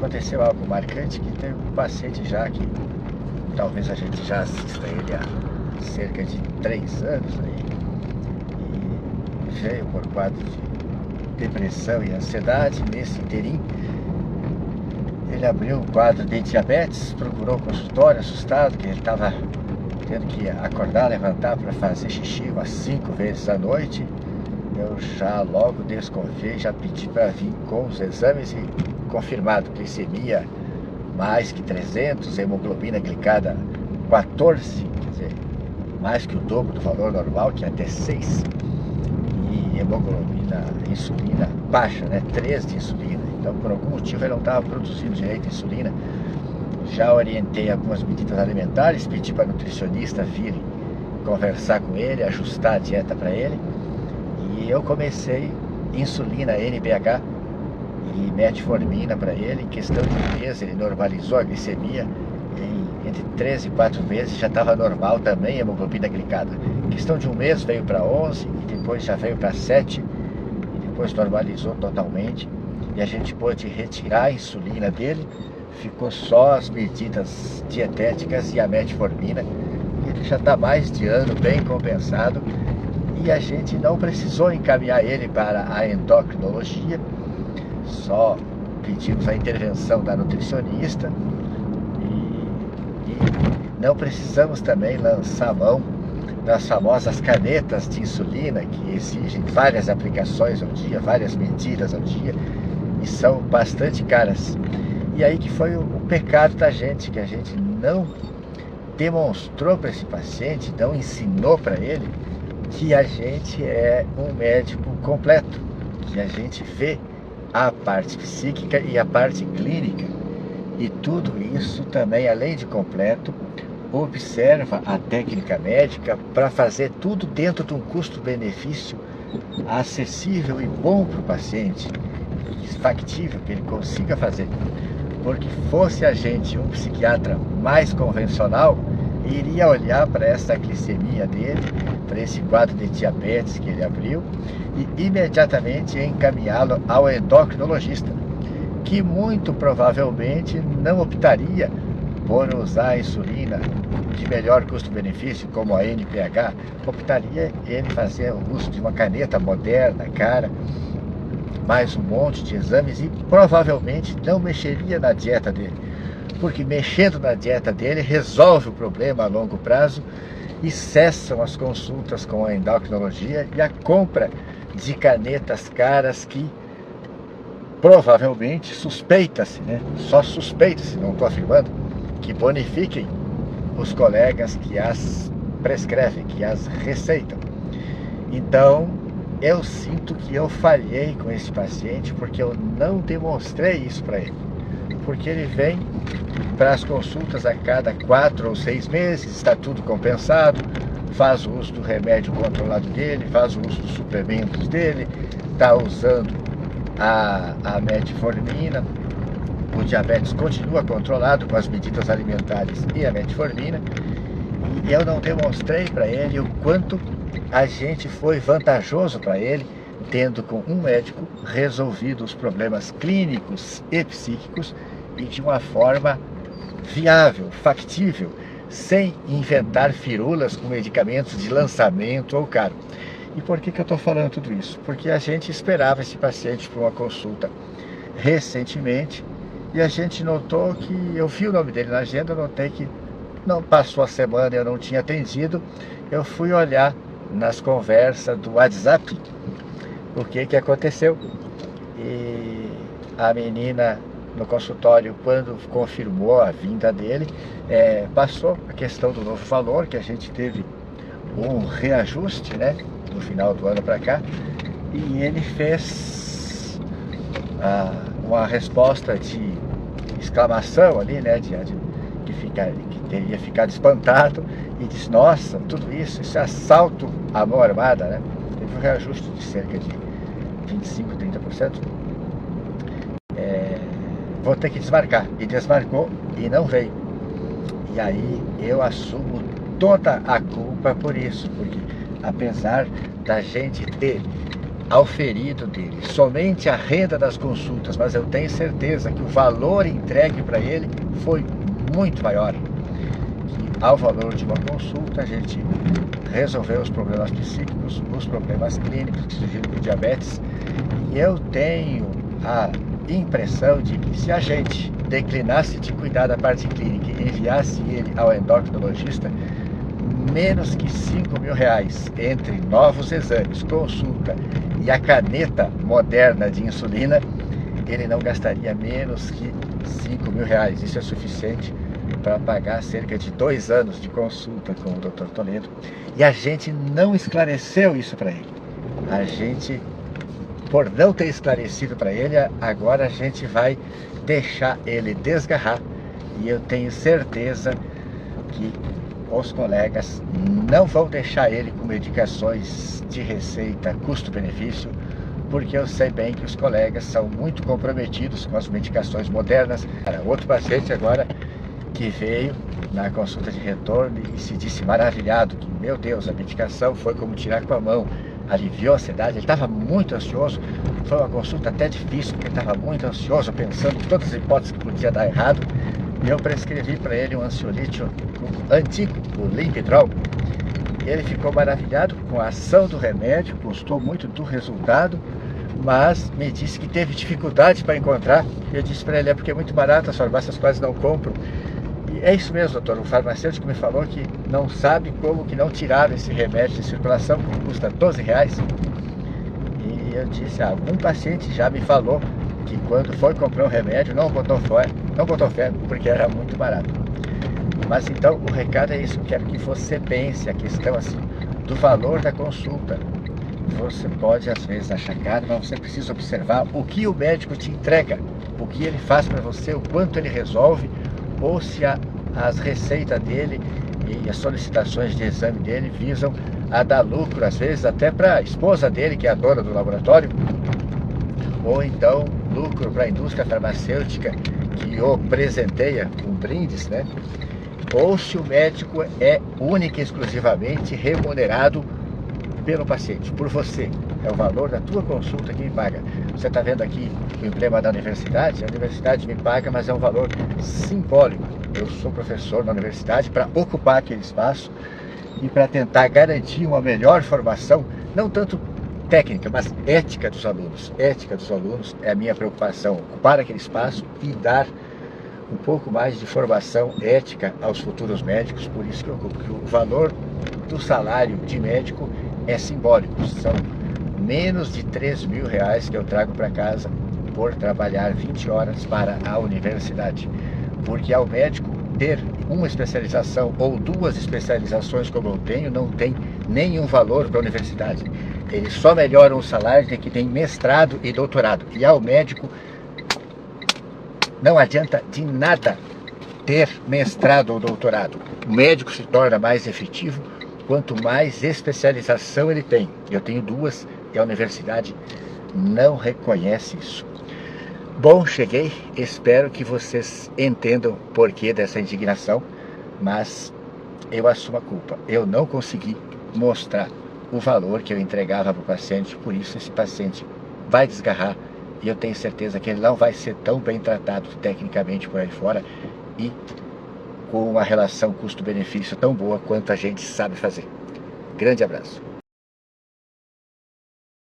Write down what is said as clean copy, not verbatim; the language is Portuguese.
aconteceu algo marcante, que teve um paciente já que talvez a gente já assista ele há cerca de 3 anos aí, e veio por quadro de depressão e ansiedade. Nesse interim, ele abriu um quadro de diabetes, procurou o consultório assustado, que ele estava tendo que acordar, levantar para fazer xixi umas 5 vezes à noite. Eu já logo desconfiei, já pedi para vir com os exames e confirmado glicemia mais que 300, hemoglobina glicada 14, quer dizer, mais que o dobro do valor normal, que é até 6, e hemoglobina, insulina baixa, né, 3 de insulina. Então, por algum motivo, ele não estava produzindo direito a insulina. Já orientei algumas medidas alimentares, pedi para a nutricionista vir conversar com ele, ajustar a dieta para ele. E eu comecei insulina NPH e metformina para ele. Em questão de um mês, ele normalizou a glicemia. Entre 3 e 4 meses já estava normal também a hemoglobina glicada. Em questão de um mês veio para 11, e depois já veio para 7, e depois normalizou totalmente. E a gente pôde retirar a insulina dele, ficou só as medidas dietéticas e a metformina. Ele já está mais de ano bem compensado. E a gente não precisou encaminhar ele para a endocrinologia, só pedimos a intervenção da nutricionista e não precisamos também lançar mão das famosas canetas de insulina, que exigem várias aplicações ao dia, várias medidas ao dia, e são bastante caras. E aí que foi o pecado da gente, que a gente não demonstrou para esse paciente, não ensinou para ele que a gente é um médico completo, que a gente vê a parte psíquica e a parte clínica, e tudo isso também, além de completo, observa a técnica médica para fazer tudo dentro de um custo-benefício acessível e bom para o paciente, factível, que ele consiga fazer. Porque fosse a gente um psiquiatra mais convencional, iria olhar para essa glicemia dele, para esse quadro de diabetes que ele abriu, e imediatamente encaminhá-lo ao endocrinologista, que muito provavelmente não optaria por usar a insulina de melhor custo-benefício, como a NPH, optaria em fazer o uso de uma caneta moderna, cara, mais um monte de exames, e provavelmente não mexeria na dieta dele, porque mexendo na dieta dele resolve o problema a longo prazo e cessam as consultas com a endocrinologia e a compra de canetas caras que provavelmente suspeita-se, né? Só suspeita-se, não estou afirmando, que bonifiquem os colegas que as prescrevem, que as receitam. Então, eu sinto que eu falhei com esse paciente porque eu não demonstrei isso para ele. Porque ele vem para as consultas a cada 4 ou 6 meses, está tudo compensado, faz o uso do remédio controlado dele, faz o uso dos suplementos dele, está usando a metformina, o diabetes continua controlado com as medidas alimentares e a metformina, e eu não demonstrei para ele o quanto a gente foi vantajoso para ele, tendo com um médico resolvido os problemas clínicos e psíquicos e de uma forma viável, factível, sem inventar firulas com medicamentos de lançamento ou caro. E por que eu estou falando tudo isso? Porque a gente esperava esse paciente para uma consulta recentemente e a gente notou que, eu vi o nome dele na agenda, notei que não passou a semana, eu não tinha atendido, eu fui olhar nas conversas do WhatsApp o que aconteceu, e a menina no consultório, quando confirmou a vinda dele, passou a questão do novo valor, que a gente teve um reajuste, né, no final do ano para cá, e ele fez uma resposta de exclamação ali, né, que teria ficado espantado, e disse: nossa, tudo isso é assalto à mão armada, né? Teve um reajuste de cerca de 25, 30%. Vou ter que desmarcar. E desmarcou e não veio. E aí eu assumo toda a culpa por isso, porque apesar da gente ter auferido dele somente a renda das consultas, mas eu tenho certeza que o valor entregue para ele foi muito maior. Que ao valor de uma consulta a gente resolveu os problemas psíquicos, os problemas clínicos que surgiram com diabetes. E eu tenho a impressão de que se a gente declinasse de cuidar da parte clínica e enviasse ele ao endocrinologista, menos que R$5.000 entre novos exames, consulta e a caneta moderna de insulina, ele não gastaria menos que R$5.000. Isso é suficiente para pagar cerca de 2 anos de consulta com o Dr. Toledo. E a gente não esclareceu isso para ele. A gente, por não ter esclarecido para ele, agora a gente vai deixar ele desgarrar. E eu tenho certeza que os colegas não vão deixar ele com medicações de receita custo-benefício, porque eu sei bem que os colegas são muito comprometidos com as medicações modernas. Outro paciente agora que veio na consulta de retorno e se disse maravilhado, que, meu Deus, a medicação foi como tirar com a mão, aliviou a ansiedade. Ele estava muito ansioso, foi uma consulta até difícil, porque ele estava muito ansioso, pensando em todas as hipóteses que podia dar errado, e eu prescrevi para ele um ansiolítico antigo, o Limpidol. Ele ficou maravilhado com a ação do remédio, gostou muito do resultado, mas me disse que teve dificuldade para encontrar. Eu disse para ele, é porque é muito barato, as farmácias quase não compram. E é isso mesmo, doutor, o farmacêutico me falou que não sabe como que não tiraram esse remédio de circulação, que custa R$12. E eu disse, algum paciente já me falou que quando foi comprar um remédio não botou fé, porque era muito barato. Mas então o recado é isso, quero que você pense a questão assim do valor da consulta. Você pode às vezes achar caro, mas você precisa observar o que o médico te entrega, o que ele faz para você, o quanto ele resolve, ou se as receitas dele e as solicitações de exame dele visam a dar lucro, às vezes até para a esposa dele, que é a dona do laboratório, ou então lucro para a indústria farmacêutica que o presenteia com brindes, né? Ou se o médico é única e exclusivamente remunerado pelo paciente, por você. É o valor da tua consulta que me paga. Você está vendo aqui o emblema da universidade? A universidade me paga, mas é um valor simbólico. Eu sou professor na universidade para ocupar aquele espaço e para tentar garantir uma melhor formação, não tanto técnica, mas ética dos alunos. Ética dos alunos é a minha preocupação, ocupar aquele espaço e dar um pouco mais de formação ética aos futuros médicos. Por isso que eu ocupo, que o valor do salário de médico é simbólico. São menos de R$3.000 que eu trago para casa por trabalhar 20 horas para a universidade. Porque ao médico ter uma especialização ou 2 especializações como eu tenho, não tem nenhum valor para a universidade. Eles só melhoram o salário de quem tem mestrado e doutorado. E ao médico não adianta de nada ter mestrado ou doutorado. O médico se torna mais efetivo quanto mais especialização ele tem. Eu tenho 2 e a universidade não reconhece isso. Bom, cheguei. Espero que vocês entendam o porquê dessa indignação, mas eu assumo a culpa. Eu não consegui mostrar o valor que eu entregava para o paciente, por isso esse paciente vai desgarrar. E eu tenho certeza que ele não vai ser tão bem tratado tecnicamente por aí fora e com uma relação custo-benefício tão boa quanto a gente sabe fazer. Grande abraço.